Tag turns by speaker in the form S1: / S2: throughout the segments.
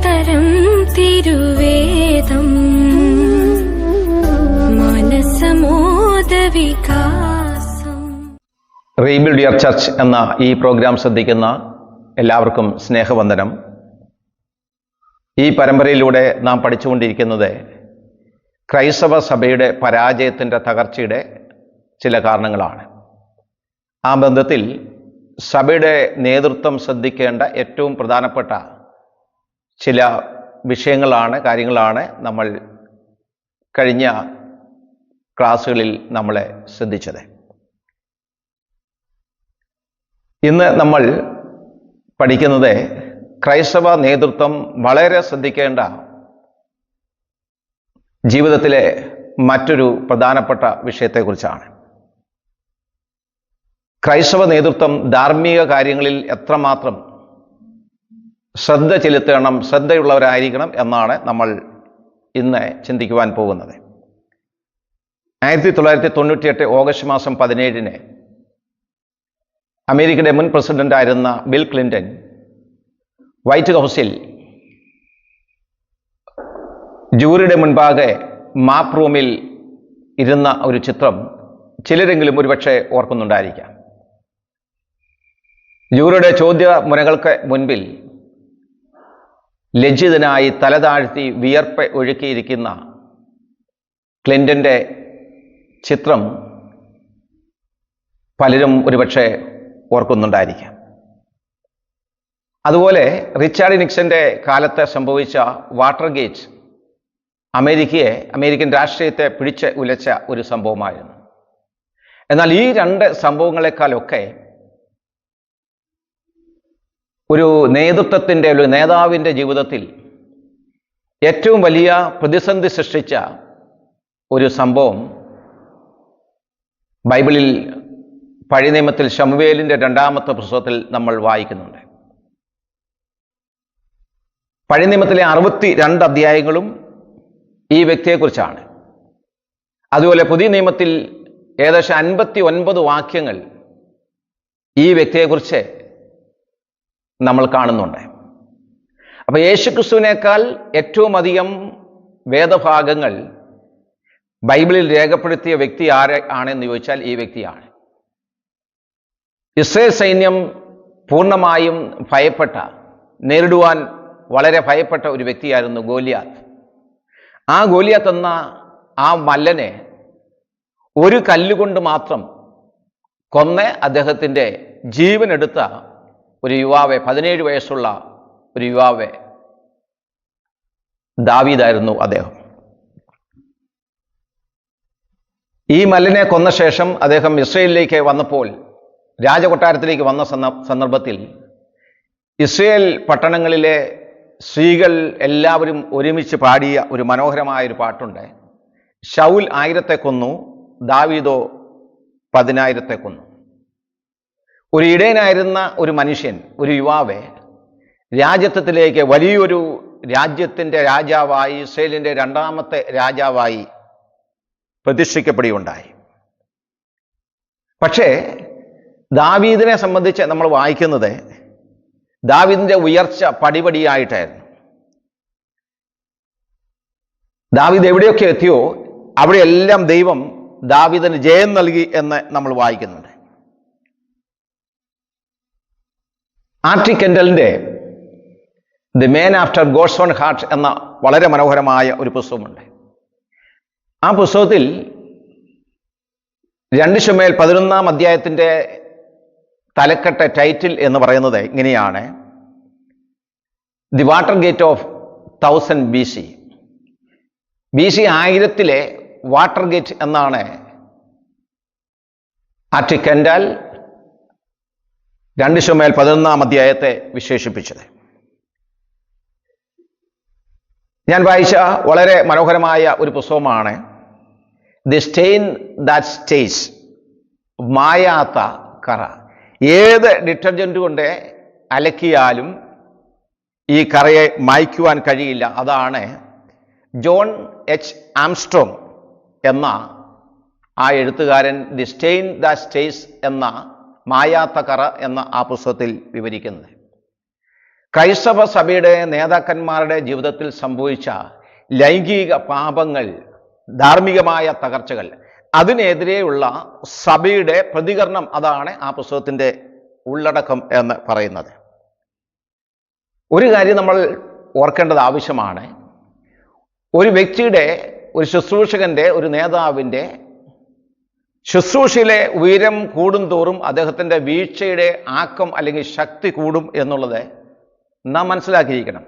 S1: തരം തിരുവേദം മനസമോദ വികാസം.
S2: Rebuild your church എന്ന ഈ പ്രോഗ്രാം ശ്രദ്ധിക്കുന്ന എല്ലാവർക്കും സ്നേഹവന്ദനം. ഈ പരമ്പരയിലൂടെ നാം പഠിച്ചുകൊണ്ടിരിക്കുന്നത് ക്രൈസ്തവ സഭയുടെ പരാജയത്തിൻ്റെ തകർച്ചയുടെ ചില കാരണങ്ങളാണ്. ആ ബന്ധത്തിൽ സഭയുടെ നേതൃത്വം ശ്രദ്ധിക്കേണ്ട ഏറ്റവും പ്രധാനപ്പെട്ട ചില കാര്യങ്ങളാണ് നമ്മൾ കഴിഞ്ഞ ക്ലാസ്സുകളിൽ നമ്മളെ ശ്രദ്ധിച്ചത്. ഇന്ന് നമ്മൾ പഠിക്കുന്നത് ക്രൈസ്തവ നേതൃത്വം വളരെ ശ്രദ്ധിക്കേണ്ട ജീവിതത്തിലെ മറ്റൊരു പ്രധാനപ്പെട്ട വിഷയത്തെക്കുറിച്ചാണ്. ക്രൈസ്തവ നേതൃത്വം ധാർമ്മിക കാര്യങ്ങളിൽ എത്രമാത്രം ശ്രദ്ധയുള്ളവരായിരിക്കണം എന്നാണ് നമ്മൾ ഇന്ന് ചിന്തിക്കുവാൻ പോകുന്നത്. 1998 ഓഗസ്റ്റ് മാസം 17 അമേരിക്കയുടെ മുൻ പ്രസിഡന്റായിരുന്ന ബിൽ ക്ലിന്റൺ വൈറ്റ് ഹൗസിൽ ജൂറിയുടെ മുൻപാകെ മാപ്പ് റൂമിൽ ഇരുന്ന ഒരു ചിത്രം ചിലരെങ്കിലും ഒരുപക്ഷെ ഓർക്കുന്നുണ്ടായിരിക്കാം. ജൂറിയുടെ ചോദ്യ മുനകൾക്ക് മുൻപിൽ ലജ്ജിതനായി തലതാഴ്ത്തി വിയർപ്പ് ഒഴുക്കിയിരിക്കുന്ന ക്ലിന്റന്റെ ചിത്രം പലരും ഒരുപക്ഷെ ഓർക്കുന്നുണ്ടായിരിക്കാം. അതുപോലെ റിച്ചാർഡ് നിക്സന്റെ കാലത്ത് സംഭവിച്ച വാട്ടർഗേറ്റ് അമേരിക്കൻ രാഷ്ട്രീയത്തെ പിടിച്ച് ഉലച്ച ഒരു സംഭവമായിരുന്നു. എന്നാൽ ഈ രണ്ട് സംഭവങ്ങളെക്കാളൊക്കെ ഒരു നേതാവിൻ്റെ ജീവിതത്തിൽ ഏറ്റവും വലിയ പ്രതിസന്ധി സൃഷ്ടിച്ച ഒരു സംഭവം ബൈബിളിൽ പഴയ നിയമത്തിൽ ശമൂവേലിൻ്റെ 2-ാമത്തെ പുസ്തകത്തിൽ നമ്മൾ വായിക്കുന്നുണ്ട്. പഴയ നിയമത്തിലെ 62 അധ്യായങ്ങളും ഈ വ്യക്തിയെക്കുറിച്ചാണ്. അതുപോലെ പുതിയ നിയമത്തിൽ ഏകദേശം 59 വാക്യങ്ങൾ ഈ വ്യക്തിയെക്കുറിച്ച് നമ്മൾ കാണുന്നുണ്ട്. അപ്പോൾ യേശുക്രിസ്തുവിനേക്കാൾ ഏറ്റവും അധികം വേദഭാഗങ്ങൾ ബൈബിളിൽ രേഖപ്പെടുത്തിയ വ്യക്തി ആണെന്ന് ചോദിച്ചാൽ ഈ വ്യക്തിയാണ്. ഇസ്രായേൽ സൈന്യം പൂർണ്ണമായും നേരിടുവാൻ വളരെ ഭയപ്പെട്ട ഒരു വ്യക്തിയായിരുന്നു ഗോലിയാത്ത്. ആ ഗോലിയാത്ത് എന്ന ആ മല്ലനെ ഒരു കല്ലുകൊണ്ട് മാത്രം കൊന്ന് അദ്ദേഹത്തിൻ്റെ ജീവനെടുത്ത ഒരു യുവാവെ, 17 വയസ്സുള്ള ഒരു യുവാവെ, ദാവീദായിരുന്നു അദ്ദേഹം. ഈ മല്ലനെ കൊന്ന ശേഷം അദ്ദേഹം ഇസ്രായേലിലേക്ക് വന്നപ്പോൾ, രാജകൊട്ടാരത്തിലേക്ക് വന്ന സന്ദർഭത്തിൽ ഇസ്രായേൽ പട്ടണങ്ങളിലെ സ്ത്രീകൾ എല്ലാവരും ഒരുമിച്ച് പാടിയ ഒരു മനോഹരമായൊരു പാട്ടുണ്ട്. ശൗൽ 1000 കൊന്നു, ദാവീദോ 10,000 കൊന്നു. ഒരു ഇടയനായിരുന്ന ഒരു മനുഷ്യൻ, ഒരു യുവാവെ രാജ്യത്വത്തിലേക്ക് വലിയൊരു രാജ്യത്തിൻ്റെ രാജാവായി, ഇസ്രായേലിൻ്റെ 2-ാമത്തെ രാജാവായി പ്രതിഷ്ഠിക്കപ്പെടുകയുണ്ടായി. പക്ഷേ ദാവീദിനെ സംബന്ധിച്ച് നമ്മൾ വായിക്കുന്നത് ദാവീദിൻ്റെ ഉയർച്ച പടിപടിയായിട്ടായിരുന്നു. ദാവീദ് എവിടെയൊക്കെ എത്തിയോ അവിടെയെല്ലാം ദൈവം ദാവീദിന് ജയം നൽകി എന്ന് നമ്മൾ വായിക്കുന്നുണ്ട്. ആർട്ടി കെൻഡലിൻ്റെ the man after God's own heart എന്ന വളരെ മനോഹരമായ ഒരു പുസ്തകമുണ്ട്. ആ പുസ്തകത്തിൽ 2 ശമൂവേൽ 11-ാം അധ്യായത്തിൻ്റെ തലക്കെട്ട് ടൈറ്റിൽ എന്ന് പറയുന്നത് ഇങ്ങനെയാണ്: the water gate of 1000 BC. BC 1000 water gate എന്നാണ് ആർട്ടി കെൻഡൽ 2 ശമൂവേൽ 11-ാം അധ്യായത്തെ വിശേഷിപ്പിച്ചത്. ഞാൻ വായിച്ച വളരെ മനോഹരമായ ഒരു പുസ്തകമാണ് ദി സ്റ്റെയിൻ ദാറ്റ് സ്റ്റേയ്സ്, മായാത്ത കറ. ഏത് ഡിറ്റർജൻറ്റ് കൊണ്ട് അലക്കിയാലും ഈ കറയെ മായ്ക്കുവാൻ കഴിയില്ല. അതാണ് ജോൺ എച്ച് ആംസ്ട്രോങ് എന്ന ആ എഴുത്തുകാരൻ ദി സ്റ്റെയിൻ ദാറ്റ് സ്റ്റേയ്സ് എന്ന മായാത്ത കറ എന്ന ആ പുസ്തകത്തിൽ വിവരിക്കുന്നത്. ക്രൈസ്തവ സഭയുടെ നേതാക്കന്മാരുടെ ജീവിതത്തിൽ സംഭവിച്ച ലൈംഗിക പാപങ്ങൾ, ധാർമ്മികമായ തകർച്ചകൾ, അതിനെതിരെയുള്ള സഭയുടെ പ്രതികരണം, അതാണ് ആ പുസ്തകത്തിൻ്റെ ഉള്ളടക്കം എന്ന് പറയുന്നത്. ഒരു കാര്യം നമ്മൾ ഓർക്കേണ്ടത് ആവശ്യമാണ്. ഒരു വ്യക്തിയുടെ, ഒരു ശുശ്രൂഷകൻ്റെ, ഒരു നേതാവിൻ്റെ ശുശ്രൂഷയിലെ ഉയരം കൂടും തോറും അദ്ദേഹത്തിൻ്റെ വീഴ്ചയുടെ ആക്കം അല്ലെങ്കിൽ ശക്തി കൂടും എന്നുള്ളത് നാം മനസ്സിലാക്കിയിരിക്കണം.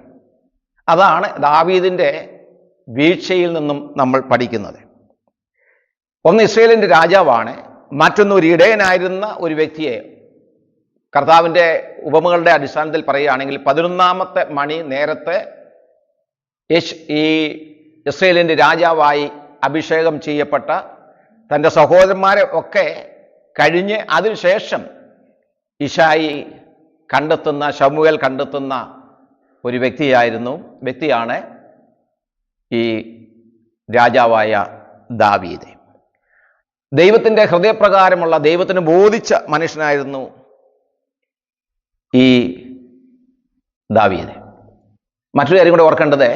S2: അതാണ് ദാവീദിൻ്റെ വീഴ്ചയിൽ നിന്നും നമ്മൾ പഠിക്കുന്നത്. ഒന്ന് ഇസ്രായേലിൻ്റെ രാജാവാണ്, മറ്റൊന്ന് ഒരു ഇടയനായിരുന്ന ഒരു വ്യക്തിയെ കർത്താവിൻ്റെ ഉപമകളുടെ അടിസ്ഥാനത്തിൽ പറയുകയാണെങ്കിൽ 11-ാമത്തെ മണി നേരത്തെ ഈ ഇസ്രായേലിൻ്റെ രാജാവായി അഭിഷേകം ചെയ്യപ്പെട്ട തൻ്റെ സഹോദരന്മാരെ ഒക്കെ കഴിഞ്ഞ് അതിനുശേഷം ശമൂവേൽ കണ്ടെത്തുന്ന ഒരു വ്യക്തിയാണ് ഈ രാജാവായ ദാവീദ്. ദൈവത്തിൻ്റെ ഹൃദയപ്രകാരമുള്ള, ദൈവത്തിന് ബോധിച്ച മനുഷ്യനായിരുന്നു ഈ ദാവീദ്. മറ്റൊരു കാര്യം കൂടെ ഓർക്കേണ്ടത്,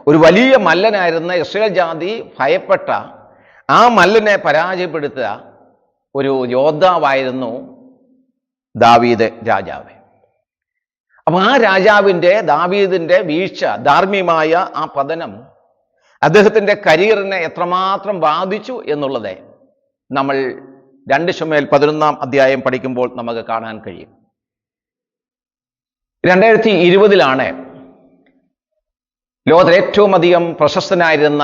S2: ഒരു വലിയ മല്ലനായിരുന്ന ഇസ്രായേൽ ജാതി ഭയപ്പെട്ട ആ മല്ലനെ പരാജയപ്പെടുത്തുക ഒരു യോദ്ധാവായിരുന്നു ദാവീദ് രാജാവ്. അപ്പം ആ ദാവീദിൻ്റെ വീഴ്ച, ധാർമ്മികമായ ആ പതനം അദ്ദേഹത്തിൻ്റെ കരിയറിനെ എത്രമാത്രം ബാധിച്ചു എന്നുള്ളത് നമ്മൾ 2 ശമൂവേൽ 11-ാം അധ്യായം പഠിക്കുമ്പോൾ നമുക്ക് കാണാൻ കഴിയും. 2020 ലോകത്തിലെ ഏറ്റവും അധികം പ്രശസ്തനായിരുന്ന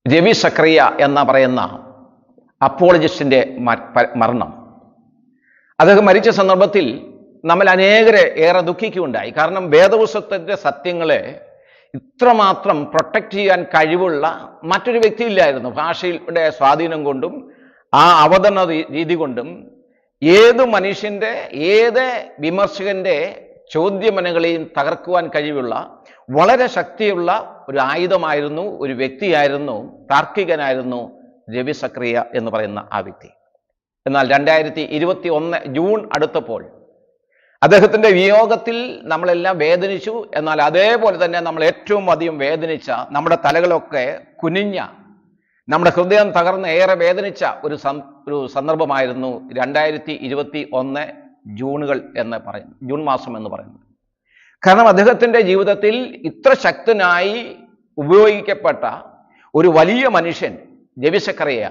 S2: രവി സക്രിയ എന്ന പറയുന്ന അപ്പോളജിസ്റ്റിൻ്റെ മരണം. അദ്ദേഹം മരിച്ച സന്ദർഭത്തിൽ നമ്മൾ അനേകരെ ഏറെ ദുഃഖിക്കുകയുണ്ടായി. കാരണം വേദപുസ്തകത്തിൻ്റെ സത്യങ്ങളെ ഇത്രമാത്രം പ്രൊട്ടക്റ്റ് ചെയ്യാൻ കഴിവുള്ള മറ്റൊരു വ്യക്തിയില്ലായിരുന്നു. ഭാഷയുടെ സ്വാധീനം കൊണ്ടും ആ അവതരണ രീതി കൊണ്ടും ഏത് മനുഷ്യൻ്റെ, ഏത് വിമർശകൻ്റെ ചോദ്യമനകളെയും തകർക്കുവാൻ കഴിവുള്ള വളരെ ശക്തിയുള്ള ഒരു ആയുധമായിരുന്നു, ഒരു വ്യക്തിയായിരുന്നു, താർക്കികനായിരുന്നു രവി സക്രിയ എന്ന് പറയുന്ന ആ വ്യക്തി. എന്നാൽ 2021 ജൂൺ അടുത്തപ്പോൾ അദ്ദേഹത്തിൻ്റെ വിയോഗത്തിൽ നമ്മളെല്ലാം വേദനിച്ചു. എന്നാൽ അതേപോലെ തന്നെ നമ്മൾ ഏറ്റവും അധികം വേദനിച്ച, നമ്മുടെ തലകളൊക്കെ കുനിഞ്ഞ, നമ്മുടെ ഹൃദയം തകർന്ന് ഏറെ വേദനിച്ച ഒരു സന്ദർഭമായിരുന്നു 2021 ജൂൺ മാസം എന്ന് പറയുന്നത്. കാരണം അദ്ദേഹത്തിൻ്റെ ജീവിതത്തിൽ ഇത്ര ശക്തനായി ഉപയോഗിക്കപ്പെട്ട ഒരു വലിയ മനുഷ്യൻ രവി സക്രിയ,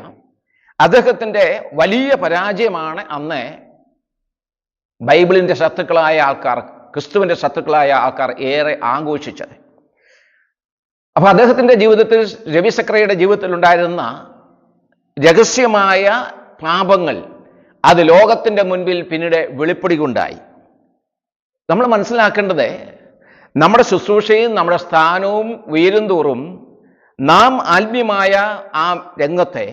S2: അദ്ദേഹത്തിൻ്റെ വലിയ പരാജയമാണ് അന്ന് ബൈബിളിൻ്റെ ശത്രുക്കളായ ആൾക്കാർ, ക്രിസ്തുവിൻ്റെ ശത്രുക്കളായ ആൾക്കാർ ഏറെ ആഘോഷിച്ചത്. അപ്പോൾ അദ്ദേഹത്തിൻ്റെ ജീവിതത്തിൽ, രവി സക്രിയയുടെ ജീവിതത്തിൽ ഉണ്ടായിരുന്ന രഹസ്യമായ പാപങ്ങൾ അത് ലോകത്തിൻ്റെ മുൻപിൽ പിന്നീട് വെളിപ്പെടുകയുണ്ടായി. നമ്മൾ മനസ്സിലാക്കേണ്ടത്, നമ്മുടെ ശുശ്രൂഷയും നമ്മുടെ സ്ഥാനവും ഉയരുന്തോറും നാം ആത്മീയമായ ആ രംഗത്തെ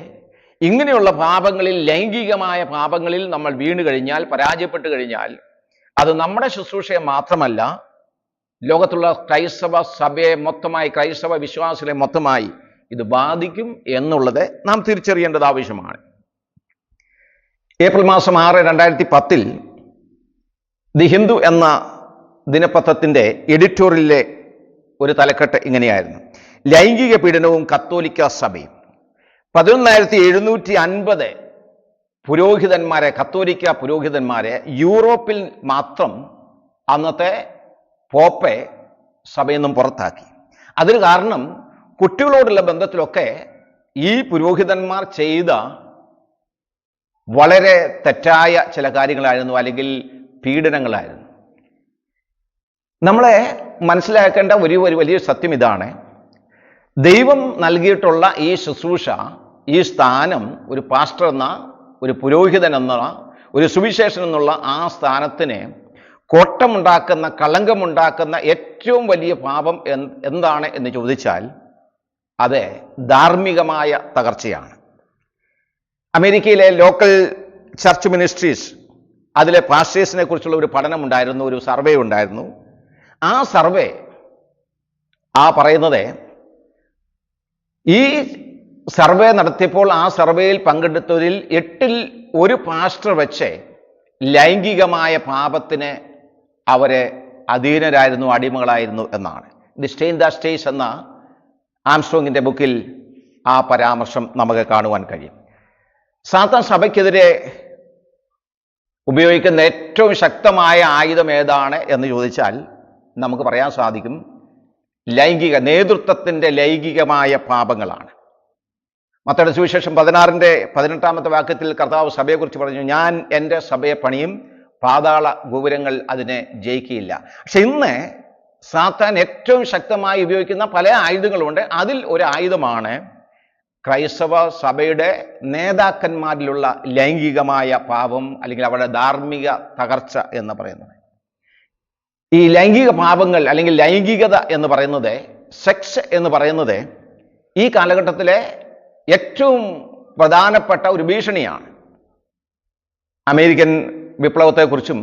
S2: ഇങ്ങനെയുള്ള പാപങ്ങളിൽ, ലൈംഗികമായ പാപങ്ങളിൽ നമ്മൾ വീണു കഴിഞ്ഞാൽ, പരാജയപ്പെട്ടു കഴിഞ്ഞാൽ, അത് നമ്മുടെ ശുശ്രൂഷയെ മാത്രമല്ല ലോകത്തുള്ള ക്രൈസ്തവ സഭയെ മൊത്തമായി, ക്രൈസ്തവ വിശ്വാസികളെ മൊത്തമായി ഇത് ബാധിക്കും എന്നുള്ളത് നാം തിരിച്ചറിയേണ്ടത് ആവശ്യമാണ്. ഏപ്രിൽ മാസം 6, 2010 ദി ഹിന്ദു എന്ന ദിനപത്രത്തിൻ്റെ എഡിറ്റോറിയലിലെ ഒരു തലക്കെട്ട് ഇങ്ങനെയായിരുന്നു: ലൈംഗിക പീഡനവും കത്തോലിക്ക സഭയും. 11,750 പുരോഹിതന്മാരെ, കത്തോലിക്ക പുരോഹിതന്മാരെ യൂറോപ്പിൽ മാത്രം അന്നത്തെ പോപ്പെ സഭയിൽ നിന്നും പുറത്താക്കി. അതിന് കാരണം കുട്ടികളോടുള്ള ബന്ധത്തിലൊക്കെ ഈ പുരോഹിതന്മാർ ചെയ്ത വളരെ തെറ്റായ ചില കാര്യങ്ങളായിരുന്നു, അല്ലെങ്കിൽ പീഡനങ്ങളായിരുന്നു. നമ്മളെ മനസ്സിലാക്കേണ്ട ഒരു വലിയ സത്യം ഇതാണ്: ദൈവം നൽകിയിട്ടുള്ള ഈ ശുശ്രൂഷ, ഈ സ്ഥാനം, ഒരു പാസ്റ്റർ എന്ന, ഒരു പുരോഹിതൻ എന്ന, ഒരു സുവിശേഷൻ എന്നുള്ള ആ സ്ഥാനത്തിന് കോട്ടമുണ്ടാക്കുന്ന, കളങ്കമുണ്ടാക്കുന്ന ഏറ്റവും വലിയ പാപം എന്താണ് എന്ന് ചോദിച്ചാൽ അത് ധാർമ്മികമായ തകർച്ചയാണ്. അമേരിക്കയിലെ ലോക്കൽ ചർച്ച് മിനിസ്ട്രീസ്, അതിലെ പാസ്റ്റേഴ്സിനെ കുറിച്ചുള്ള ഒരു പഠനം ഉണ്ടായിരുന്നു, ഒരു സർവേ ഉണ്ടായിരുന്നു. ആ സർവേ പറയുന്നത്, ഈ സർവേ നടത്തിയപ്പോൾ ആ സർവേയിൽ പങ്കെടുത്തവരിൽ 8-ൽ 1 പാസ്റ്റർ വെച്ച് ലൈംഗികമായ പാപത്തിന് അവരെ അധീനരായിരുന്നു, അടിമകളായിരുന്നു എന്നാണ്. The stain the stays എന്ന ആംസ്ട്രോങ്ങിൻ്റെ ബുക്കിൽ ആ പരാമർശം നമുക്ക് കാണുവാൻ കഴിയും. സാത്താൻ സഭയ്ക്കെതിരെ ഉപയോഗിക്കുന്ന ഏറ്റവും ശക്തമായ ആയുധം ഏതാണ് എന്ന് ചോദിച്ചാൽ നമുക്ക് പറയാൻ സാധിക്കും, നേതൃത്വത്തിൻ്റെ ലൈംഗികമായ പാപങ്ങളാണ്. മത്തായിയുടെ സുവിശേഷം 16-18 വാക്യത്തിൽ കർത്താവ് സഭയെക്കുറിച്ച് പറഞ്ഞു, ഞാൻ എൻ്റെ സഭയെ പണിയും, പാതാള ഗോപുരങ്ങൾ അതിനെ ജയിക്കുകയില്ല. പക്ഷെ ഇന്ന് സാത്താൻ ഏറ്റവും ശക്തമായി ഉപയോഗിക്കുന്ന പല ആയുധങ്ങളുണ്ട്. അതിൽ ഒരു ആയുധമാണ് ക്രൈസ്തവ സഭയുടെ നേതാക്കന്മാരിലുള്ള ലൈംഗികമായ പാപം, അല്ലെങ്കിൽ അവരുടെ ധാർമ്മിക തകർച്ച എന്ന് പറയുന്നത്. ഈ ലൈംഗിക പാപങ്ങൾ അല്ലെങ്കിൽ ലൈംഗികത എന്ന് പറയുന്നത്, സെക്സ് എന്ന് പറയുന്നത് ഈ കാലഘട്ടത്തിലെ ഏറ്റവും പ്രധാനപ്പെട്ട ഒരു ഭീഷണിയാണ്. അമേരിക്കൻ വിപ്ലവത്തെക്കുറിച്ചും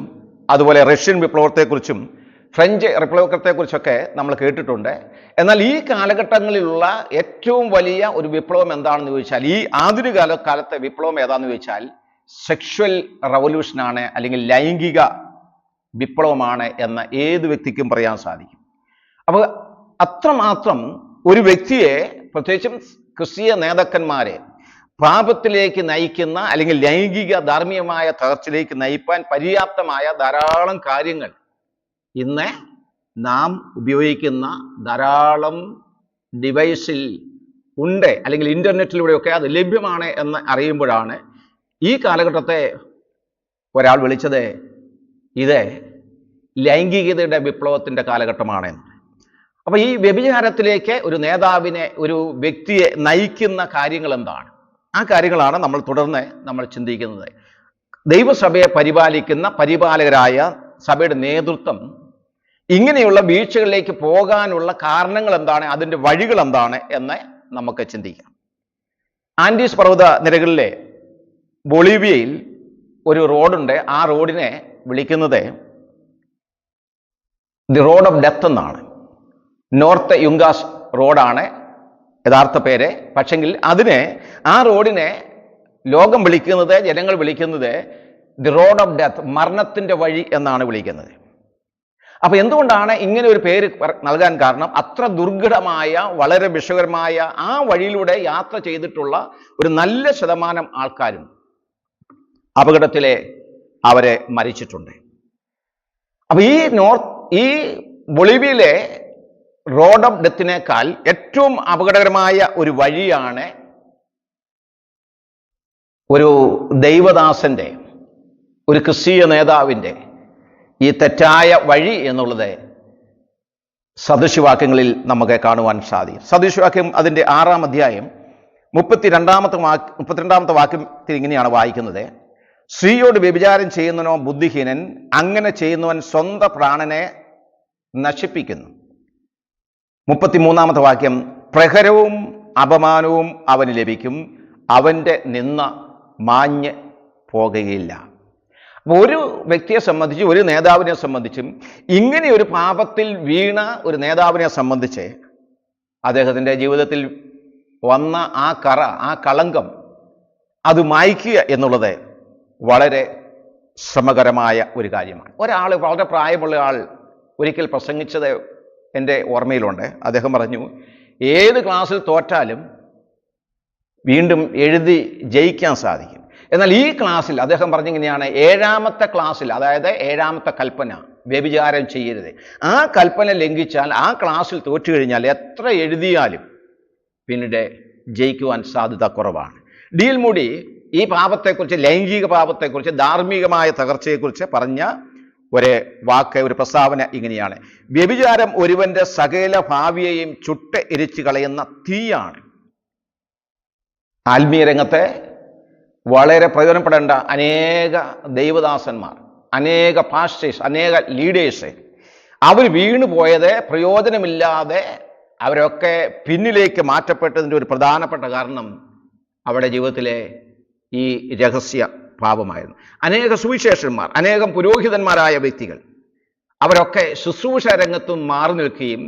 S2: അതുപോലെ റഷ്യൻ വിപ്ലവത്തെക്കുറിച്ചും ഫ്രഞ്ച് റിപ്പബ്ലിക്കത്തെക്കുറിച്ചൊക്കെ നമ്മൾ കേട്ടിട്ടുണ്ട്. എന്നാൽ ഈ കാലഘട്ടങ്ങളിലുള്ള ഏറ്റവും വലിയ ഒരു വിപ്ലവം എന്താണെന്ന് ചോദിച്ചാൽ, ഈ ആധുനിക കാലത്തെ വിപ്ലവം ഏതാണെന്ന് ചോദിച്ചാൽ സെക്ഷുവൽ റവല്യൂഷനാണ്, അല്ലെങ്കിൽ ലൈംഗിക വിപ്ലവമാണ് എന്ന് ഏത് വ്യക്തിക്കും പറയാൻ സാധിക്കും. അപ്പോൾ അത്രമാത്രം ഒരു വ്യക്തിയെ, പ്രത്യേകിച്ചും ക്രിസ്തീയ നേതാക്കന്മാരെ പാപത്തിലേക്ക് നയിക്കുന്ന, അല്ലെങ്കിൽ ലൈംഗിക ധാർമ്മികമായ തകർച്ചയിലേക്ക് നയിപ്പാൻ പര്യാപ്തമായ ധാരാളം കാര്യങ്ങൾ ഇന്ന് നാം ഉപയോഗിക്കുന്ന ധാരാളം ഡിവൈസിൽ ഉണ്ട്, അല്ലെങ്കിൽ ഇൻ്റർനെറ്റിലൂടെയൊക്കെ അത് ലഭ്യമാണ് എന്ന് അറിയുമ്പോഴാണ് ഈ കാലഘട്ടത്തെ ഒരാൾ വിളിച്ചത് ഇത് ലൈംഗികതയുടെ വിപ്ലവത്തിൻ്റെ കാലഘട്ടമാണ്. അപ്പോൾ ഈ വ്യഭിചാരത്തിലേക്ക് ഒരു നേതാവിനെ, ഒരു വ്യക്തിയെ നയിക്കുന്ന കാര്യങ്ങൾ എന്താണ്? ആ കാര്യങ്ങളാണ് നമ്മൾ തുടർന്ന് നമ്മൾ ചിന്തിക്കുന്നത്. ദൈവസഭയെ പരിപാലിക്കുന്ന പരിപാലകരായ സഭയുടെ നേതൃത്വം ഇങ്ങനെയുള്ള വീഴ്ചകളിലേക്ക് പോകാനുള്ള കാരണങ്ങൾ എന്താണ്, അതിൻ്റെ വഴികൾ എന്താണ് എന്ന് നമുക്ക് ചിന്തിക്കാം. ആൻഡീസ് പർവ്വത നിരകളിലെ ബൊളീവിയയിൽ ഒരു റോഡുണ്ട്. ആ റോഡിനെ വിളിക്കുന്നത് ദി റോഡ് ഓഫ് ഡെത്ത് എന്നാണ്. നോർത്ത് യുങ്കാസ് റോഡാണ് യഥാർത്ഥ പേര്. പക്ഷെങ്കിൽ ആ റോഡിനെ ലോകം വിളിക്കുന്നത്, ജനങ്ങൾ വിളിക്കുന്നത് ദി റോഡ് ഓഫ് ഡെത്ത്, മരണത്തിൻ്റെ വഴി എന്നാണ് വിളിക്കുന്നത്. അപ്പോൾ എന്തുകൊണ്ടാണ് ഇങ്ങനെ ഒരു പേര് നൽകാൻ കാരണം? അത്ര ദുർഘടമായ, വളരെ വിഷകരമായ ആ വഴിയിലൂടെ യാത്ര ചെയ്തിട്ടുള്ള ഒരു നല്ല ശതമാനം ആൾക്കാരും അപകടത്തിലെ അവരെ മരിച്ചിട്ടുണ്ട്. അപ്പോൾ ഈ ബൊളീവിയയിലെ റോഡ് ഓഫ് ഡെത്തിനേക്കാൾ ഏറ്റവും അപകടകരമായ ഒരു വഴിയാണ് ഒരു ദൈവദാസന്റെ, ഒരു ക്രിസ്തീയ നേതാവിൻ്റെ ഈ തെറ്റായ വഴി എന്നുള്ളത് സദൃശവാക്യങ്ങളിൽ നമുക്ക് കാണുവാൻ സാധിക്കും. സദൃശവാക്യം അതിൻ്റെ 6-ാം അധ്യായം 32-ാമത്തെ വാക്യത്തിൽ ഇങ്ങനെയാണ് വായിക്കുന്നത്: സ്ത്രീയോട് വ്യഭിചാരം ചെയ്യുന്നവനോ ബുദ്ധിഹീനൻ, അങ്ങനെ ചെയ്യുന്നവൻ സ്വന്തം പ്രാണനെ നശിപ്പിക്കുന്നു. 33-ാമത്തെ വാക്യം: പ്രഹരവും അപമാനവും അവന് ലഭിക്കും, അവൻ്റെ നിന്ന മാഞ്ഞ് പോകുകയില്ല. അപ്പോൾ ഒരു വ്യക്തിയെ സംബന്ധിച്ച്, ഒരു നേതാവിനെ സംബന്ധിച്ചും, ഇങ്ങനെ ഒരു പാപത്തിൽ വീണ ഒരു നേതാവിനെ സംബന്ധിച്ച് അദ്ദേഹത്തിൻ്റെ ജീവിതത്തിൽ വന്ന ആ കറ, ആ കളങ്കം അത് മായ്ക്കുക എന്നുള്ളത് വളരെ ശ്രമകരമായ ഒരു കാര്യമാണ്. ഒരാൾ, വളരെ പ്രായമുള്ള ആൾ ഒരിക്കൽ പ്രസംഗിച്ചത് എൻ്റെ ഓർമ്മയിലുണ്ട്. അദ്ദേഹം പറഞ്ഞു, ഏത് ക്ലാസ്സിൽ തോറ്റാലും വീണ്ടും എഴുതി ജയിക്കാൻ സാധിക്കും. എന്നാൽ ഈ ക്ലാസ്സിൽ അദ്ദേഹം പറഞ്ഞിങ്ങനെയാണ്, 7-ാമത്തെ ക്ലാസ്സിൽ, അതായത് 7-ാമത്തെ കൽപ്പന, വ്യഭിചാരം ചെയ്യരുത്, ആ കൽപ്പന ലംഘിച്ചാൽ, ആ ക്ലാസ്സിൽ തോറ്റു കഴിഞ്ഞാൽ എത്ര എഴുതിയാലും പിന്നീട് ജയിക്കുവാൻ സാധ്യത കുറവാണ്. ഡി.എൽ. മൂഡി ഈ പാപത്തെക്കുറിച്ച്, ലൈംഗിക പാപത്തെക്കുറിച്ച്, ധാർമ്മികമായ തകർച്ചയെക്കുറിച്ച് പറഞ്ഞ ഒരു വാക്ക്, ഒരു പ്രസ്താവന ഇങ്ങനെയാണ്: വ്യഭിചാരം ഒരുവന്റെ സകല ഭാവിയെയും ചുട്ട് എരിച്ചു കളയുന്ന തീയാണ്. ആത്മീയ രംഗത്തെ വളരെ പ്രയോജനപ്പെടേണ്ട അനേക ദൈവദാസന്മാർ, അനേക പാസ്റ്റേഴ്സ്, അനേക ലീഡേഴ്സ്, അവർ വീണു പോയത് പ്രയോജനമില്ലാതെ അവരൊക്കെ പിന്നിലേക്ക് മാറ്റപ്പെട്ടതിൻ്റെ ഒരു പ്രധാനപ്പെട്ട കാരണം അവരുടെ ജീവിതത്തിലെ ഈ രഹസ്യ പാപമായിരുന്നു. അനേക സുവിശേഷന്മാർ, അനേകം പുരോഹിതന്മാരായ വ്യക്തികൾ, അവരൊക്കെ ശുശ്രൂഷ രംഗത്തും മാറി നിൽക്കുകയും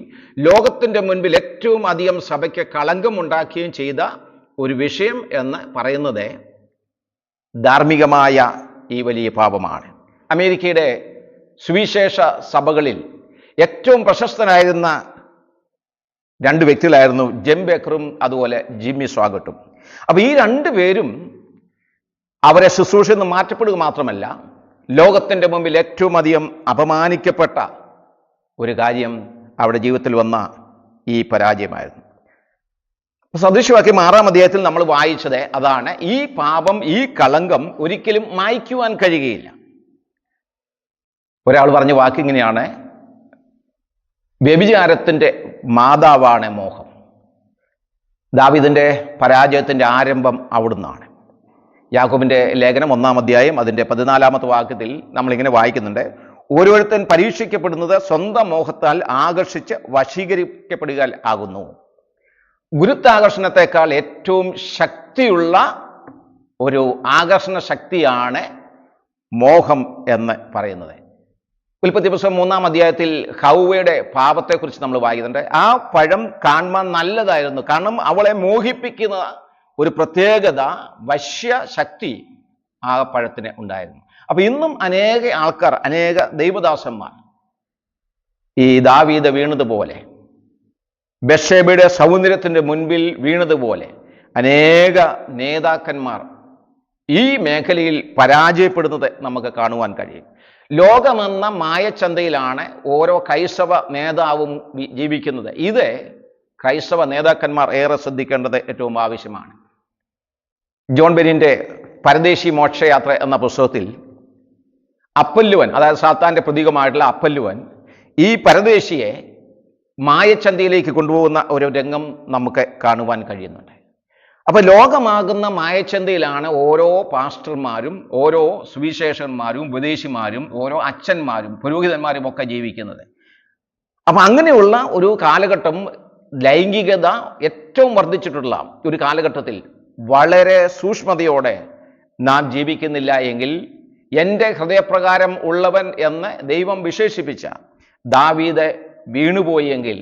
S2: ലോകത്തിൻ്റെ മുൻപിൽ ഏറ്റവും അധികം സഭയ്ക്ക് കളങ്കമുണ്ടാക്കുകയും ചെയ്ത ഒരു വിഷയം എന്ന് പറയുന്നത് ധാർമ്മികമായ ഈ വലിയ പാപമാണ്. അമേരിക്കയുടെ സുവിശേഷ സഭകളിൽ ഏറ്റവും പ്രശസ്തനായിരുന്ന രണ്ട് വ്യക്തികളായിരുന്നു ജെം ബേക്കറും അതുപോലെ ജിമ്മി സ്വാഗട്ടും. അപ്പോൾ ഈ രണ്ടുപേരും അവരെ ശുശ്രൂഷയിൽ നിന്ന് മാറ്റപ്പെടുക മാത്രമല്ല, ലോകത്തിൻ്റെ മുമ്പിൽ ഏറ്റവും അധികം അപമാനിക്കപ്പെട്ട ഒരു കാര്യം അവരുടെ ജീവിതത്തിൽ വന്ന ഈ പരാജയമായിരുന്നു. സദൃശവാക്യം 6-ാം അധ്യായത്തിൽ നമ്മൾ വായിച്ചത് അതാണ്. ഈ പാപം, ഈ കളങ്കം ഒരിക്കലും മായ്ക്കുവാൻ കഴിയുകയില്ല. ഒരാൾ പറഞ്ഞ വാക്കിങ്ങനെയാണ്, വ്യഭിചാരത്തിൻ്റെ മാതാവാണ് മോഹം. ദാവീദിൻ്റെ പരാജയത്തിൻ്റെ ആരംഭം അവിടുന്നാണ്. യാക്കോബിൻ്റെ ലേഖനം 1-ാം അധ്യായം അതിൻ്റെ 14-ാമത്തെ വാക്യത്തിൽ നമ്മളിങ്ങനെ വായിക്കുന്നുണ്ട്, ഓരോരുത്തൻ പരീക്ഷിക്കപ്പെടുന്നത് സ്വന്തം മോഹത്താൽ ആകർഷിച്ച് വശീകരിക്കപ്പെടുക ആകുന്നു. ഗുരുത്വാകർഷണത്തെക്കാൾ ഏറ്റവും ശക്തിയുള്ള ഒരു ആകർഷണ ശക്തിയാണ് മോഹം എന്ന് പറയുന്നത്. ഉൽപ്പത്തി പുസ്തകം 3-ാം അധ്യായത്തിൽ ഹൗവയുടെ പാപത്തെക്കുറിച്ച് നമ്മൾ വായിക്കുന്നുണ്ട്. ആ പഴം കാണുവാൻ നല്ലതായിരുന്നു, കാരണം അവളെ മോഹിപ്പിക്കുന്ന ഒരു പ്രത്യേകത, വശ്യ ശക്തി ആ പഴത്തിന് ഉണ്ടായിരുന്നു. അപ്പൊ ഇന്നും അനേക ആൾക്കാർ, അനേക ദൈവദാസന്മാർ ഈ ദാവീദ് വീണതുപോലെ, ബത്ശേബയുടെ സൗന്ദര്യത്തിൻ്റെ മുൻപിൽ വീണതുപോലെ അനേക നേതാക്കന്മാർ ഈ മേഖലയിൽ പരാജയപ്പെടുന്നത് നമുക്ക് കാണുവാൻ കഴിയും. ലോകമെന്ന മായച്ചന്തയിലാണ് ഓരോ ക്രൈസ്തവ നേതാവും ജീവിക്കുന്നത്. ഇത് ക്രൈസ്തവ നേതാക്കന്മാർ ഏറെ ശ്രദ്ധിക്കേണ്ടത് ഏറ്റവും ആവശ്യമാണ്. ജോൺ ബെനിൻ്റെ പരദേശി മോക്ഷയാത്ര എന്ന പുസ്തകത്തിൽ അപ്പല്ലുവൻ, അതായത് സാത്താൻ്റെ പ്രതീകമായിട്ടുള്ള അപ്പല്ലുവൻ, ഈ പരദേശിയെ മായച്ചന്തയിലേക്ക് കൊണ്ടുപോകുന്ന ഒരു രംഗം നമുക്ക് കാണുവാൻ കഴിയുന്നുണ്ട്. അപ്പോൾ ലോകമാകുന്ന മായച്ചന്തയിലാണ് ഓരോ പാസ്റ്റർമാരും, ഓരോ സുവിശേഷന്മാരും, ഉപദേശിമാരും, ഓരോ അച്ഛന്മാരും, പുരോഹിതന്മാരും ഒക്കെ ജീവിക്കുന്നത്. അപ്പം അങ്ങനെയുള്ള ഒരു കാലഘട്ടം, ലൈംഗികത ഏറ്റവും വർദ്ധിച്ചിട്ടുള്ള ഒരു കാലഘട്ടത്തിൽ വളരെ സൂക്ഷ്മതയോടെ നാം ജീവിക്കുന്നില്ല എങ്കിൽ, എൻ്റെ ഹൃദയപ്രകാരം ഉള്ളവൻ എന്ന് ദൈവം വിശേഷിപ്പിച്ച ദാവീദ് വീണുപോയി എങ്കിൽ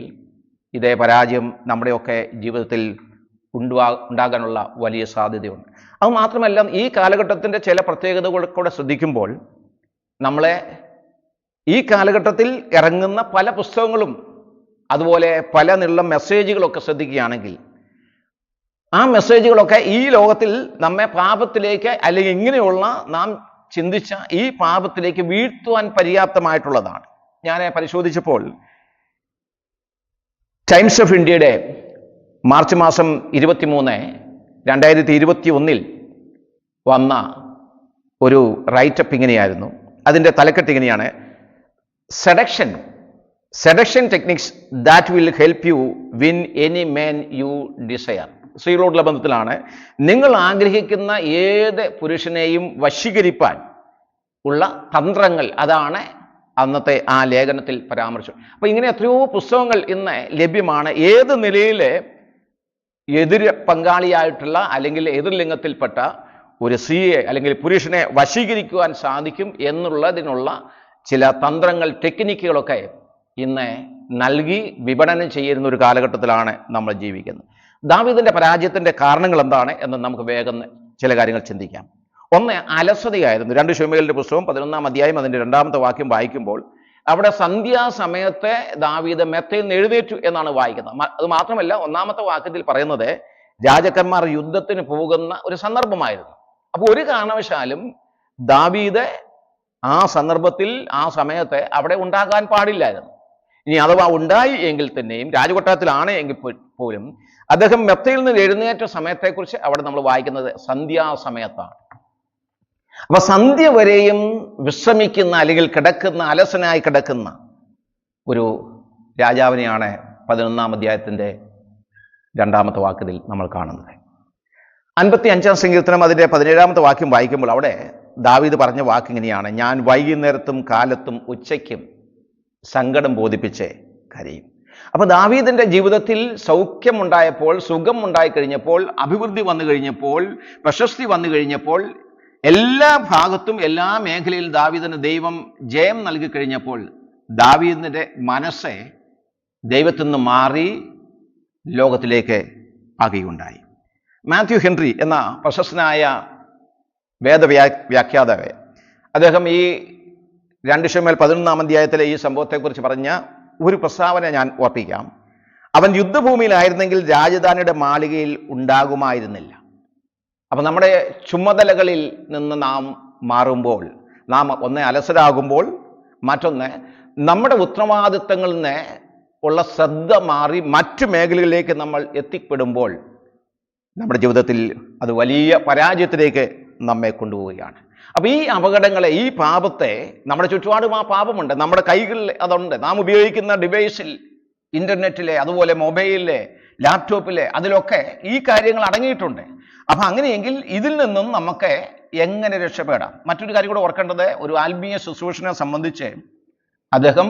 S2: ഇതേ പരാജയം നമ്മുടെയൊക്കെ ജീവിതത്തിൽ ഉണ്ടാകാനുള്ള വലിയ സാധ്യതയുണ്ട്. അത് മാത്രമല്ല, ഈ കാലഘട്ടത്തിൻ്റെ ചില പ്രത്യേകതകൾ കൂടെ ശ്രദ്ധിക്കുമ്പോൾ നമ്മളെ ഈ കാലഘട്ടത്തിൽ ഇറങ്ങുന്ന പല പുസ്തകങ്ങളും അതുപോലെ പല നിന്നുള്ള മെസ്സേജുകളൊക്കെ ശ്രദ്ധിക്കുകയാണെങ്കിൽ, ആ മെസ്സേജുകളൊക്കെ ഈ ലോകത്തിൽ നമ്മെ പാപത്തിലേക്ക്, അല്ലെങ്കിൽ ഇങ്ങനെയുള്ള നാം ചിന്തിച്ച ഈ പാപത്തിലേക്ക് വീഴ്ത്തുവാൻ പര്യാപ്തമായിട്ടുള്ളതാണ്. ഞാൻ പരിശോധിച്ചപ്പോൾ ടൈംസ് ഓഫ് ഇന്ത്യയുടെ മാർച്ച് മാസം 23, 2021 വന്ന ഒരു റൈറ്റപ്പ് ഇങ്ങനെയായിരുന്നു. അതിൻ്റെ തലക്കെട്ട് ഇങ്ങനെയാണ്, seduction techniques that will help you win any man you desire. സ്ത്രീകളോടുള്ള ബന്ധത്തിലാണ്. നിങ്ങൾ ആഗ്രഹിക്കുന്ന ഏത് പുരുഷനെയും വശീകരിപ്പാൻ ഉള്ള തന്ത്രങ്ങൾ, അതാണ് അന്നത്തെ ആ ലേഖനത്തിൽ പരാമർശം. അപ്പോൾ ഇങ്ങനെ എത്രയോ പുസ്തകങ്ങൾ ഇന്ന് ലഭ്യമാണ്. ഏത് നിലയിൽ എതിർ പങ്കാളിയായിട്ടുള്ള അല്ലെങ്കിൽ എതിർലിംഗത്തിൽപ്പെട്ട ഒരു സ്ത്രീയെ അല്ലെങ്കിൽ പുരുഷനെ വശീകരിക്കുവാൻ സാധിക്കും എന്നുള്ളതിനുള്ള ചില തന്ത്രങ്ങൾ, ടെക്നിക്കുകളൊക്കെ ഇന്ന് നൽകി വിപണനം ചെയ്യുന്ന ഒരു കാലഘട്ടത്തിലാണ് നമ്മൾ ജീവിക്കുന്നത്. ദാവീദിന്റെ പരാജയത്തിന്റെ കാരണങ്ങൾ എന്താണ് എന്ന് നമുക്ക് വേഗം ചില കാര്യങ്ങൾ ചിന്തിക്കാം. ഒന്ന്, അലസതയായിരുന്നു. 2 ശമൂവേലിന്റെ പുസ്തകം 11-ാം അധ്യായം അതിൻ്റെ 2-ാമത്തെ വാക്യം വായിക്കുമ്പോൾ അവിടെ സന്ധ്യാസമയത്തെ ദാവീദ് മെത്തയിൽ നിന്ന് എഴുന്നേറ്റു എന്നാണ് വായിക്കുന്നത്. അത് മാത്രമല്ല, 1-ാമത്തെ വാക്യത്തിൽ പറയുന്നത് രാജാക്കന്മാർ യുദ്ധത്തിന് പോകുന്ന ഒരു സന്ദർഭമായിരുന്നു. അപ്പോൾ ഒരു കാരണവശാലും ദാവീദ് ആ സന്ദർഭത്തിൽ, ആ സമയത്ത് അവിടെ ഉണ്ടാകാൻ പാടില്ലായിരുന്നു. ഇനി അഥവാ ഉണ്ടായി എങ്കിൽ തന്നെയും, രാജകൊട്ടാരത്തിലാണ് എങ്കിൽ പോലും, അദ്ദേഹം മെത്തയിൽ നിന്ന് എഴുന്നേറ്റ സമയത്തെക്കുറിച്ച് അവിടെ നമ്മൾ വായിക്കുന്നത് സന്ധ്യാസമയത്താണ്. അപ്പൊ സന്ധ്യ വരെയും വിശ്രമിക്കുന്ന അല്ലെങ്കിൽ കിടക്കുന്ന, അലസനായി കിടക്കുന്ന ഒരു രാജാവിനെയാണ് 11-ാം അധ്യായത്തിൻ്റെ 2-ാമത്തെ വാക്യത്തിൽ നമ്മൾ കാണുന്നത്. 55-ാം സങ്കീർത്തനം അതിൻ്റെ 17-ാമത്തെ വാക്യം വായിക്കുമ്പോൾ അവിടെ ദാവീദ് പറഞ്ഞ വാക്കിങ്ങനെയാണ്, ഞാൻ വൈകുന്നേരത്തും കാലത്തും ഉച്ചയ്ക്കും സങ്കടം ബോധിപ്പിച്ച് കരയും. അപ്പൊ ദാവീദിന്റെ ജീവിതത്തിൽ സൗഖ്യമുണ്ടായപ്പോൾ, സുഖം ഉണ്ടായിക്കഴിഞ്ഞപ്പോൾ, അഭിവൃദ്ധി വന്നു കഴിഞ്ഞപ്പോൾ, പ്രശസ്തി വന്നു കഴിഞ്ഞപ്പോൾ, എല്ലാ ഭാഗത്തും എല്ലാ മേഖലയിൽ ദാവീദിന് ദൈവം ജയം നൽകി കഴിഞ്ഞപ്പോൾ ദാവീദിന്റെ മനസ്സ് ദൈവത്തിൽ നിന്ന് മാറി ലോകത്തിലേക്ക് ആകുകയുണ്ടായി. മാത്യു ഹെൻറി എന്ന പ്രശസ്തനായ വേദവ്യാഖ്യാതാവ്, അദ്ദേഹം ഈ 2 ശമൂവേൽ 11-ാം അധ്യായത്തിലെ ഈ സംഭവത്തെക്കുറിച്ച് പറഞ്ഞ ഒരു പ്രസ്താവന ഞാൻ ഓർപ്പിക്കാം. അവൻ യുദ്ധഭൂമിയിലായിരുന്നെങ്കിൽ രാജധാനിയുടെ മാളികയിൽ ഉണ്ടാകുമായിരുന്നില്ല. അപ്പം നമ്മുടെ ചുമതലകളിൽ നിന്ന് നാം മാറുമ്പോൾ, നാം ഒന്ന് അലസരാകുമ്പോൾ, മറ്റൊന്ന് നമ്മുടെ ഉത്തരവാദിത്തങ്ങളിൽ നിന്ന് ഉള്ള ശ്രദ്ധ മാറി മറ്റു മേഖലകളിലേക്ക് നമ്മൾ എത്തിപ്പെടുമ്പോൾ നമ്മുടെ ജീവിതത്തിൽ അത് വലിയ പരാജയത്തിലേക്ക് നമ്മെ കൊണ്ടുപോവുകയാണ്. അപ്പം ഈ അപകടങ്ങളെ, ഈ പാപത്തെ, നമ്മുടെ ചുറ്റുപാടും ആ പാപമുണ്ട്, നമ്മുടെ കൈകളിൽ അതുണ്ട്. നാം ഉപയോഗിക്കുന്ന ഡിവൈസിൽ, ഇൻ്റർനെറ്റിലെ, അതുപോലെ മൊബൈലിലെ, ലാപ്ടോപ്പിലെ, അതിലൊക്കെ ഈ കാര്യങ്ങൾ അടങ്ങിയിട്ടുണ്ട്. അപ്പം അങ്ങനെയെങ്കിൽ ഇതിൽ നിന്നും നമുക്ക് എങ്ങനെ രക്ഷപ്പെടാം? മറ്റൊരു കാര്യം കൂടെ ഓർക്കേണ്ടത്, ഒരു ആത്മീയ ശുശ്രൂഷനെ സംബന്ധിച്ച് അദ്ദേഹം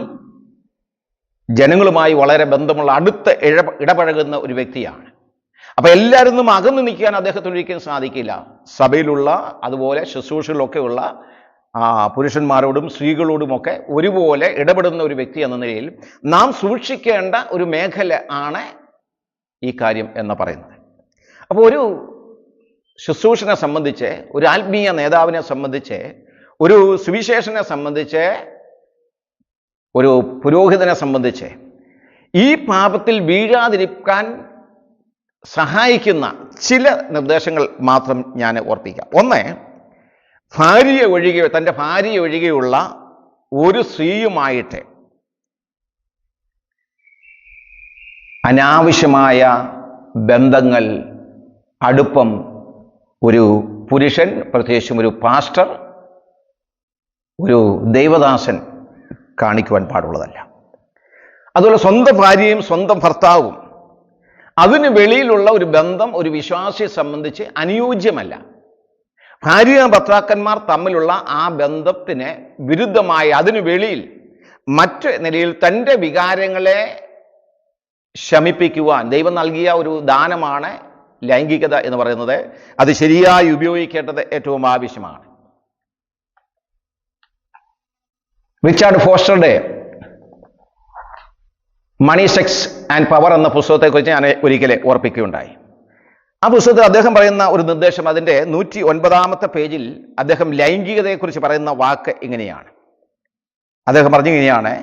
S2: ജനങ്ങളുമായി വളരെ ബന്ധമുള്ള, അടുത്ത് ഇടപഴകുന്ന ഒരു വ്യക്തിയാണ്. അപ്പം എല്ലാവരും നിന്നും അകന്നു നിൽക്കാൻ അദ്ദേഹത്തിന് ഒരിക്കലും സാധിക്കില്ല. സഭയിലുള്ള, അതുപോലെ ശുശ്രൂഷകളിലൊക്കെയുള്ള പുരുഷന്മാരോടും സ്ത്രീകളോടുമൊക്കെ ഒരുപോലെ ഇടപെടുന്ന ഒരു വ്യക്തി എന്ന നിലയിൽ നാം സൂക്ഷിക്കേണ്ട ഒരു മേഖല ആണ് ഈ കാര്യം എന്ന് പറയുന്നത്. അപ്പോൾ ഒരു ശുശ്രൂഷനെ സംബന്ധിച്ച്, ഒരു ആത്മീയ നേതാവിനെ സംബന്ധിച്ച്, ഒരു സുവിശേഷനെ സംബന്ധിച്ച്, ഒരു പുരോഹിതനെ സംബന്ധിച്ച് ഈ പാപത്തിൽ വീഴാതിരിക്കാൻ സഹായിക്കുന്ന ചില നിർദ്ദേശങ്ങൾ മാത്രം ഞാൻ ഓർപ്പിക്കാം. ഒന്ന്, തൻ്റെ ഭാര്യയെ ഒഴികെയുള്ള ഒരു സ്ത്രീയുമായിട്ട് അനാവശ്യമായ ബന്ധങ്ങൾ, അടുപ്പം ഒരു പുരുഷൻ, പ്രത്യേകിച്ചും ഒരു പാസ്റ്റർ, ഒരു ദൈവദാസൻ കാണിക്കുവാൻ പാടുള്ളതല്ല. അതുപോലെ സ്വന്തം ഭാര്യയും സ്വന്തം ഭർത്താവും അതിന് വെളിയിലുള്ള ഒരു ബന്ധം ഒരു വിശ്വാസിയെ സംബന്ധിച്ച് അനുയോജ്യമല്ല. ഭാര്യ ഭർത്താക്കന്മാർ തമ്മിലുള്ള ആ ബന്ധത്തിന് വിരുദ്ധമായി അതിനു വെളിയിൽ മറ്റ് നിലയിൽ തൻ്റെ വികാരങ്ങളെ ശമിപ്പിക്കുവാൻ ദൈവം നൽകിയ ഒരു ദാനമാണ് ലൈംഗികത എന്ന് പറയുന്നത്. അത് ശരിയായി ഉപയോഗിക്കേണ്ടത് ഏറ്റവും ആവശ്യമാണ്. റിച്ചാർഡ് ഫോസ്റ്ററുടെ മണി, സെക്സ് ആൻഡ് പവർ എന്ന പുസ്തകത്തെക്കുറിച്ച് ഞാൻ ഒരിക്കലെ ഓർപ്പിക്കുകയുണ്ടായി. ആ പുസ്തകത്തിൽ അദ്ദേഹം പറയുന്ന ഒരു നിർദ്ദേശം, അതിൻ്റെ 109 പേജിൽ അദ്ദേഹം ലൈംഗികതയെക്കുറിച്ച് പറയുന്ന വാക്ക് ഇങ്ങനെയാണ്. അദ്ദേഹം പറഞ്ഞിങ്ങനെയാണ്: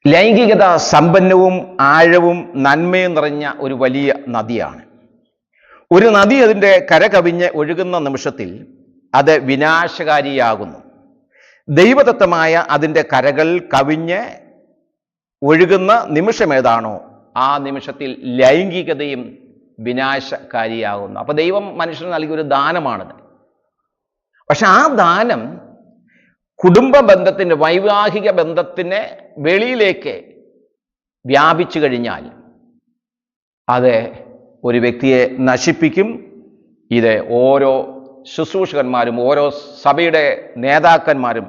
S2: ലൈംഗികത സമ്പന്നവും ആഴവും നന്മയും നിറഞ്ഞ ഒരു വലിയ നദിയാണ്. ഒരു നദി അതിൻ്റെ കര കവിഞ്ഞ് ഒഴുകുന്ന നിമിഷത്തിൽ അത് വിനാശകാരിയാകുന്നു. ദൈവദത്തമായ അതിൻ്റെ കരകൾ കവിഞ്ഞ് ഒഴുകുന്ന നിമിഷമേതാണോ ആ നിമിഷത്തിൽ ലൈംഗികതയും വിനാശകാരിയാകുന്നു. അപ്പൊ ദൈവം മനുഷ്യന് നൽകിയ ഒരു ദാനമാണിത്. പക്ഷെ ആ ദാനം കുടുംബ ബന്ധത്തിന്, വൈവാഹിക ബന്ധത്തിന് വെളിയിലേക്ക് വ്യാപിച്ചു കഴിഞ്ഞാൽ അത് ഒരു വ്യക്തിയെ നശിപ്പിക്കും. ഇത് ഓരോ ശുശ്രൂഷകന്മാരും ഓരോ സഭയുടെ നേതാക്കന്മാരും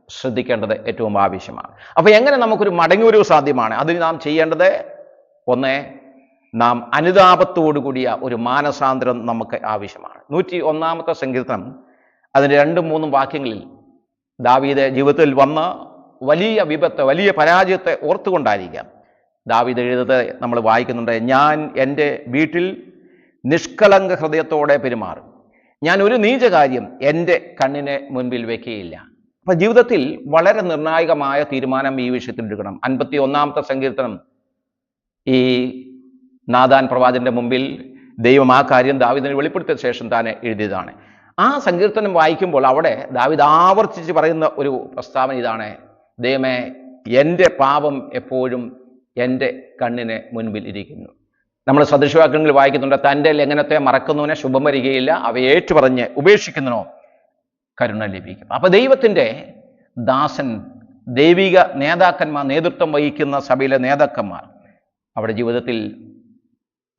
S2: ശ്രദ്ധിക്കേണ്ടത് ഏറ്റവും ആവശ്യമാണ്. അപ്പോൾ എങ്ങനെ നമുക്കൊരു മടങ്ങിവരവ് സാധ്യമാണ്? അതിന് നാം ചെയ്യേണ്ടത്, ഒന്ന്, നാം അനുതാപത്തോടു കൂടിയ ഒരു മാനസാന്തരം നമുക്ക് ആവശ്യമാണ്. 101 സങ്കീർത്തനം അതിൻ്റെ 2-3 വാക്യങ്ങളിൽ ദാവീദ് ജീവിതത്തിൽ വന്ന വലിയ വിപത്ത്, വലിയ പരാജയത്തെ ഓർത്തുകൊണ്ടായിരിക്കാം ദാവീദ് എഴുതുന്നത് നമ്മൾ വായിക്കുന്നുണ്ട്. ഞാൻ എൻ്റെ വീട്ടിൽ നിഷ്കളങ്ക ഹൃദയത്തോടെ പെരുമാറും, ഞാൻ ഒരു നീചകാര്യം എൻ്റെ കണ്ണിന് മുൻപിൽ വയ്ക്കുകയില്ല. അപ്പം ജീവിതത്തിൽ വളരെ നിർണായകമായ തീരുമാനം ഈ വിഷയത്തിൽ എടുക്കണം. 51 സങ്കീർത്തനം ഈ നാഥാൻ പ്രവാചകന്റെ മുമ്പിൽ ദൈവം ആ കാര്യം ദാവീദിനെ വെളിപ്പെടുത്തിയ ശേഷം താൻ എഴുതിയതാണ്. ആ സങ്കീർത്തനം വായിക്കുമ്പോൾ അവിടെ ദാവീദ് ആവർത്തിച്ച് പറയുന്ന ഒരു പ്രസ്താവന ഇതാണ്: ദൈവമേ, എൻ്റെ പാപം എപ്പോഴും എൻ്റെ കണ്ണിന് മുൻപിൽ ഇരിക്കുന്നു. നമ്മൾ സദൃശവാക്യങ്ങളിൽ വായിക്കുന്നുണ്ട്, തൻ്റെ ലംഘനത്തെ മറക്കുന്നവനെ ശുഭം വരികയില്ല, അവയെ ഏറ്റുപറഞ്ഞ് ഉപേക്ഷിക്കുന്നതിനോ കരുണ ലഭിക്കും. അപ്പൊ ദൈവത്തിൻ്റെ ദാസൻ, ദൈവിക നേതാക്കന്മാർ, നേതൃത്വം വഹിക്കുന്ന സഭയിലെ നേതാക്കന്മാർ, അവിടെ ജീവിതത്തിൽ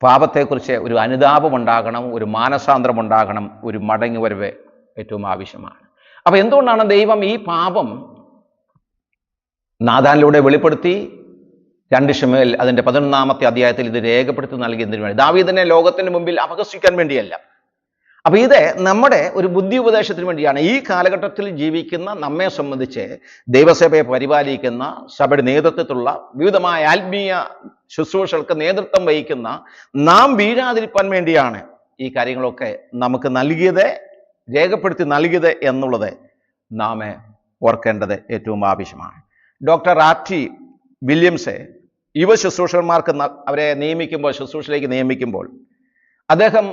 S2: പാപത്തെക്കുറിച്ച് ഒരു അനുതാപം ഉണ്ടാകണം, ഒരു മാനസാന്തരം ഉണ്ടാകണം, ഒരു മടങ്ങിവരവ് ഏറ്റവും ആവശ്യമാണ്. അപ്പൊ എന്തുകൊണ്ടാണ് ദൈവം ഈ പാപം നാഥാനിലൂടെ വെളിപ്പെടുത്തി 2 ശമൂവേൽ അതിൻ്റെ 11 അധ്യായത്തിൽ ഇത് രേഖപ്പെടുത്തി നൽകിയതിനു വേണ്ടി, ദാവീദിനെ ലോകത്തിന് മുമ്പിൽ അപഹസിക്കാൻ വേണ്ടിയല്ല. അപ്പൊ ഇത് നമ്മുടെ ഒരു ബുദ്ധി ഉപദേശത്തിന് വേണ്ടിയാണ്. ഈ കാലഘട്ടത്തിൽ ജീവിക്കുന്ന നമ്മെ സംബന്ധിച്ച് ദൈവസഭയെ പരിപാലിക്കുന്ന സഭയുടെ നേതൃത്വത്തിലുള്ള വിവിധമായ ആത്മീയ ശുശ്രൂഷകൾക്ക് നേതൃത്വം വഹിക്കുന്ന നാം വീഴാതിരിക്കാൻ വേണ്ടിയാണ് ഈ കാര്യങ്ങളൊക്കെ നമുക്ക് നൽകിയത്, രേഖപ്പെടുത്തി നൽകിയത് എന്നുള്ളത് നാം ഓർക്കേണ്ടത് ഏറ്റവും ആവശ്യമാണ്. ഡോക്ടർ റാറ്റി വില്യംസ് യുവ ശുശ്രൂഷകന്മാർക്ക് അവരെ നിയമിക്കുമ്പോൾ, ശുശ്രൂഷയിലേക്ക് നിയമിക്കുമ്പോൾ അദ്ദേഹം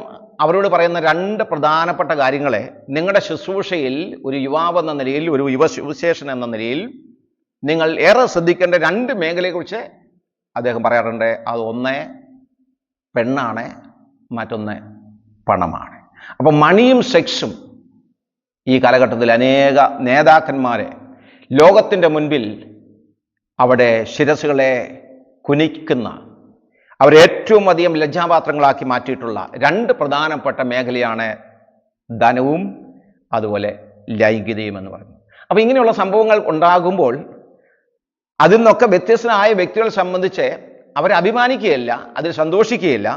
S2: അവരോട് പറയുന്ന 2 പ്രധാനപ്പെട്ട കാര്യങ്ങളെ നിങ്ങളുടെ ശുശ്രൂഷയിൽ ഒരു യുവാവ് എന്ന നിലയിൽ, ഒരു യുവ സുവിശേഷൻ എന്ന നിലയിൽ നിങ്ങൾ ഏറെ ശ്രദ്ധിക്കേണ്ട 2 മേഖലയെക്കുറിച്ച് അദ്ദേഹം പറയാറുണ്ട്. അത് ഒന്ന് പെണ്ണാണ്, മറ്റൊന്ന് പണമാണ്. അപ്പം മണിയും സെക്സും ഈ കാലഘട്ടത്തിൽ അനേക നേതാക്കന്മാരെ ലോകത്തിൻ്റെ മുൻപിൽ അവിടെ ശിരസുകളെ കുനിക്കുന്ന, അവരെ ഏറ്റവും അധികം ലജ്ജാപാത്രങ്ങളാക്കി മാറ്റിയിട്ടുള്ള 2 പ്രധാനപ്പെട്ട മേഖലയാണ് ധനവും അതുപോലെ ലൈംഗികതയും എന്ന് പറയുന്നത്. അപ്പോൾ ഇങ്ങനെയുള്ള സംഭവങ്ങൾ ഉണ്ടാകുമ്പോൾ അതിൽ നിന്നൊക്കെ വ്യത്യസ്തനായ വ്യക്തികളെ സംബന്ധിച്ച് അവരെ അഭിമാനിക്കുകയില്ല, അതിൽ സന്തോഷിക്കുകയില്ല.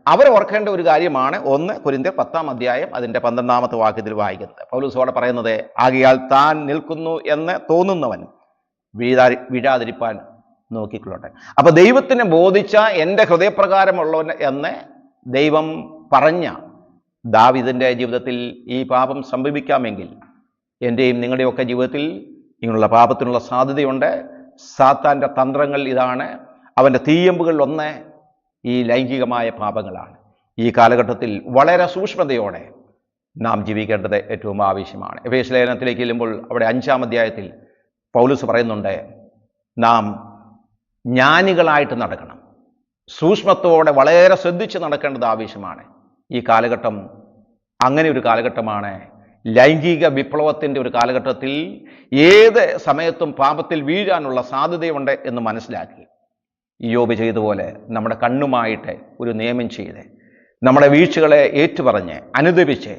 S2: അവർ ഓർക്കേണ്ട ഒരു കാര്യമാണ് 1 കൊരിന്ത്യർ 10-ാം അധ്യായം അതിൻ്റെ 12-ാമത്തെ വാക്യത്തിൽ വായിക്കുന്നത്. പൗലോസ് അവിടെ പറയുന്നത്, ആകയാൽ താൻ നിൽക്കുന്നു എന്ന് തോന്നുന്നവൻ വീഴാതിരിപ്പാൻ നോക്കിക്കൊള്ളട്ടെ. അപ്പൊ ദൈവത്തിന് ബോധിച്ച എൻ്റെ ഹൃദയപ്രകാരമുള്ളവൻ എന്ന് ദൈവം പറഞ്ഞ ദാവീദിൻ്റെ ജീവിതത്തിൽ ഈ പാപം സംഭവിക്കാമെങ്കിൽ എൻ്റെയും നിങ്ങളുടെയൊക്കെ ജീവിതത്തിൽ ഇങ്ങനെയുള്ള പാപത്തിനുള്ള സാധ്യതയുണ്ട്. സാത്താൻ്റെ തന്ത്രങ്ങൾ ഇതാണ്. അവൻ്റെ തീയമ്പുകളിലൊന്ന് ഈ ലൈംഗികമായ പാപങ്ങളാണ്. ഈ കാലഘട്ടത്തിൽ വളരെ സൂക്ഷ്മതയോടെ നാം ജീവിക്കേണ്ടത് ഏറ്റവും ആവശ്യമാണ്. എഫേസ്യ ലേഖനത്തിലേക്ക് ചെല്ലുമ്പോൾ അവിടെ 5-ാം അധ്യായത്തിൽ പൗലോസ് പറയുന്നുണ്ട്, നാം ജ്ഞാനികളായിട്ട് നടക്കണം, സൂക്ഷ്മത്തോടെ വളരെ ശ്രദ്ധിച്ച് നടക്കേണ്ടത് ആവശ്യമാണ്. ഈ കാലഘട്ടം അങ്ങനെ ഒരു കാലഘട്ടമാണ്. ലൈംഗിക വിപ്ലവത്തിൻ്റെ ഒരു കാലഘട്ടത്തിൽ ഏത് സമയത്തും പാപത്തിൽ വീഴാനുള്ള സാധ്യതയുണ്ട് എന്ന് മനസ്സിലാക്കി യോബ് ചെയ്തതുപോലെ നമ്മുടെ കണ്ണുമായിട്ട് ഒരു നിയമം ചെയ്ത് നമ്മുടെ വീഴ്ചകളെ ഏറ്റുപറഞ്ഞ് അനുദപിച്ച്,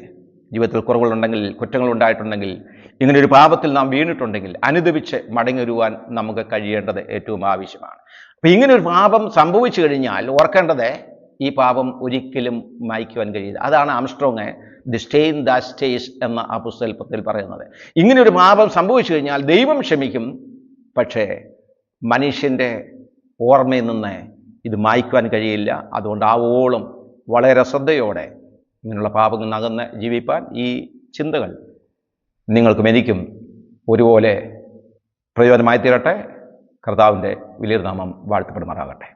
S2: ജീവിതത്തിൽ കുറവുകളുണ്ടെങ്കിൽ, കുറ്റങ്ങളുണ്ടായിട്ടുണ്ടെങ്കിൽ, ഇങ്ങനെ ഒരു പാപത്തിൽ നാം വീണിട്ടുണ്ടെങ്കിൽ അനുദപിച്ച് മടങ്ങി വരുവാൻ നമുക്ക് കഴിയേണ്ടത് ഏറ്റവും ആവശ്യമാണ്. അപ്പം ഇങ്ങനെ ഒരു പാപം സംഭവിച്ചു കഴിഞ്ഞാൽ ഓർക്കേണ്ടത്, ഈ പാപം ഒരിക്കലും മായ്ക്കുവാൻ കഴിയില്ല. അതാണ് Armstrong the stain that stays എന്ന ആ പുസ്തകത്തിൽ പറയുന്നത്. ഇങ്ങനെ ഒരു പാപം സംഭവിച്ചു കഴിഞ്ഞാൽ ദൈവം ക്ഷമിക്കും, പക്ഷേ മനുഷ്യൻ്റെ ഓർമ്മയിൽ നിന്ന് ഇത് മായ്ക്കുവാൻ കഴിയില്ല. അതുകൊണ്ട് ആവോളം വളരെ ശ്രദ്ധയോടെ ഇങ്ങനെയുള്ള പാപങ്ങൾ നകന്ന് ജീവിപ്പാൻ ഈ ചിന്തകൾ നിങ്ങൾക്കും എനിക്കും ഒരുപോലെ പ്രയോജനമായി തീരട്ടെ. കർത്താവിൻ്റെ വലിയ നാമം വാഴ്ത്തപ്പെടുമാറാകട്ടെ.